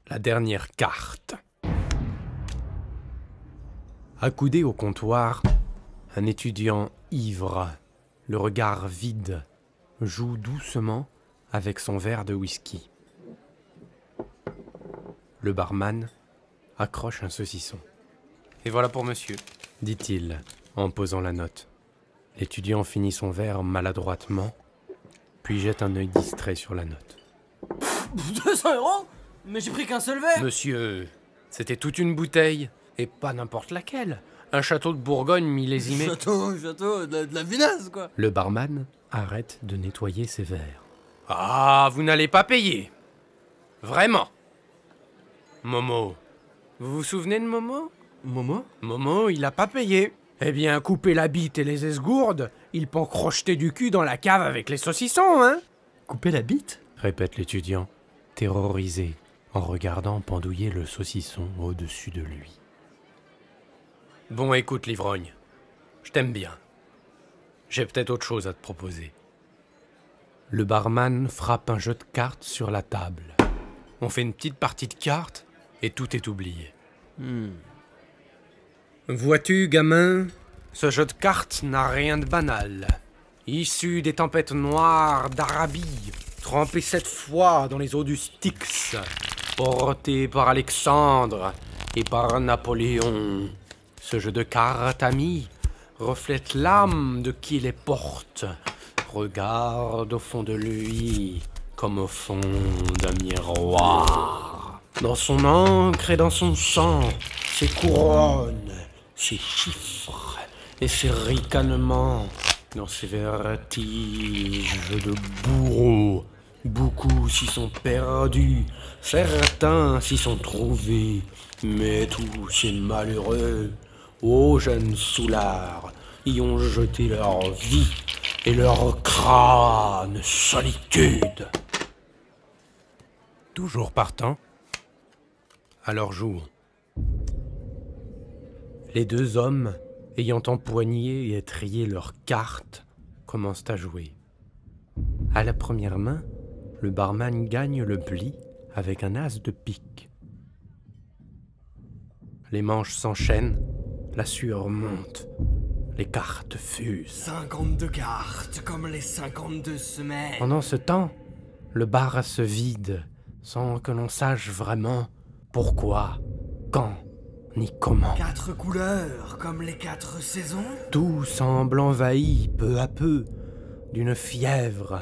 La dernière carte. Accoudé au comptoir, un étudiant ivre, le regard vide, joue doucement avec son verre de whisky. Le barman accroche un saucisson. « Et voilà pour monsieur », dit-il en posant la note. L'étudiant finit son verre maladroitement, puis jette un œil distrait sur la note. 200 €? Mais j'ai pris qu'un seul verre. Monsieur, c'était toute une bouteille, et pas n'importe laquelle. Un château de Bourgogne millésimé. Château, de la vinasse, quoi. Le barman arrête de nettoyer ses verres. Ah, vous n'allez pas payer. Vraiment. Momo. Vous vous souvenez de Momo? Momo? Momo, il a pas payé. Eh bien, couper la bite et les esgourdes, il peut en crocheter du cul dans la cave avec les saucissons, hein? Couper la bite? Répète l'étudiant, terrorisé, en regardant pendouiller le saucisson au-dessus de lui. Bon, écoute, l'ivrogne, je t'aime bien. J'ai peut-être autre chose à te proposer. Le barman frappe un jeu de cartes sur la table. On fait une petite partie de cartes et tout est oublié. Vois-tu, gamin, ce jeu de cartes n'a rien de banal. Issu des tempêtes noires d'Arabie, trempé 7 fois dans les eaux du Styx, porté par Alexandre et par Napoléon. Ce jeu de cartes, ami, reflète l'âme de qui les porte. Regarde au fond de lui, comme au fond d'un miroir. Dans son encre et dans son sang, ses couronnes, ses chiffres et ses ricanements. Dans ses vertiges de bourreau, beaucoup s'y sont perdus, certains s'y sont trouvés, mais tous ces malheureux, ô jeunes soulards, y ont jeté leur vie et leur crâne solitude. Toujours partant, alors joue. Les deux hommes, ayant empoigné et étrillé leurs cartes, commencent à jouer. À la première main, le barman gagne le pli avec un as de pique. Les manches s'enchaînent, la sueur monte, les cartes fusent. 52 cartes, comme les 52 semaines. Pendant ce temps, le bar se vide, sans que l'on sache vraiment pourquoi, quand, ni comment. 4 couleurs, comme les 4 saisons. Tout semble envahi peu à peu d'une fièvre,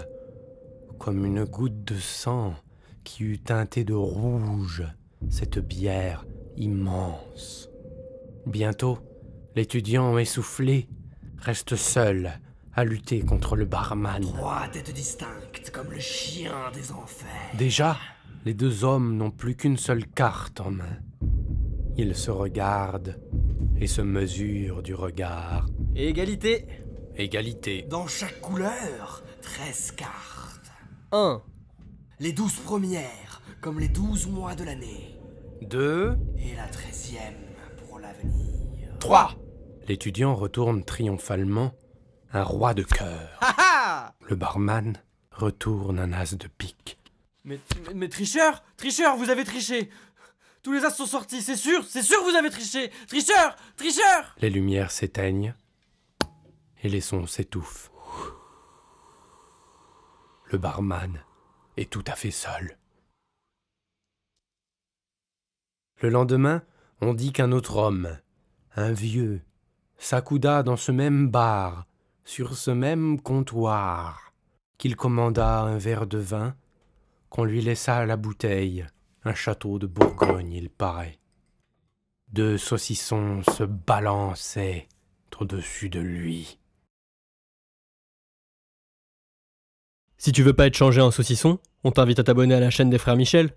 comme une goutte de sang qui eût teinté de rouge cette bière immense. Bientôt, l'étudiant essoufflé reste seul à lutter contre le barman. 3 têtes distinctes, comme le chien des enfers. Déjà, les deux hommes n'ont plus qu'une seule carte en main. Ils se regardent et se mesurent du regard. Égalité. Égalité. Dans chaque couleur, 13 cartes. 1, Les 12 premières, comme les 12 mois de l'année. 2, Et la 13e pour l'avenir. 3. L'étudiant retourne triomphalement un roi de cœur. Le barman retourne un as de pique. Mais tricheur, vous avez triché. Tous les as sont sortis, c'est sûr vous avez triché. Tricheur. Les lumières s'éteignent et les sons s'étouffent. Le barman est tout à fait seul. Le lendemain, on dit qu'un autre homme, un vieux, s'accouda dans ce même bar, sur ce même comptoir, qu'il commanda un verre de vin, qu'on lui laissa la bouteille, un château de Bourgogne, il paraît. 2 saucissons se balançaient au-dessus de lui. Si tu veux pas être changé en saucisson, on t'invite à t'abonner à la chaîne des frères Michel.